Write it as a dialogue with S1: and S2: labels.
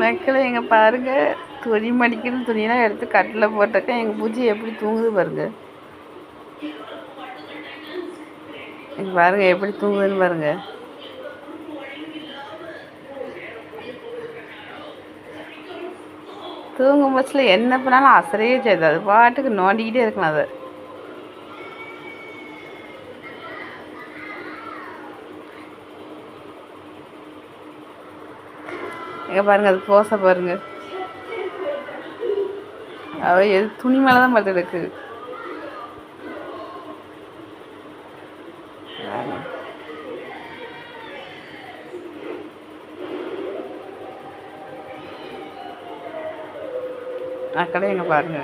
S1: மக்களை எங்க பாருங்க, துணி மடிக்கணும், துணியெல்லாம் எடுத்து கட்டில் போட்டிருக்கேன். எங்கள் பூச்சி எப்படி தூங்குது பாருங்க. எங்க பாருங்க எப்படி தூங்குதுன்னு பாருங்க. தூங்கும் பட்சத்தில் என்ன பண்ணாலும் அசரையே செய்யாது, அது பாட்டுக்கு நோண்டிக்கிட்டே இருக்கலாம். அதை எங்க பாருங்க, அது போச பாருங்க. அவ துணி மேலே தான் பார்த்து எடுக்கு. அக்கடை எங்க பாருங்க.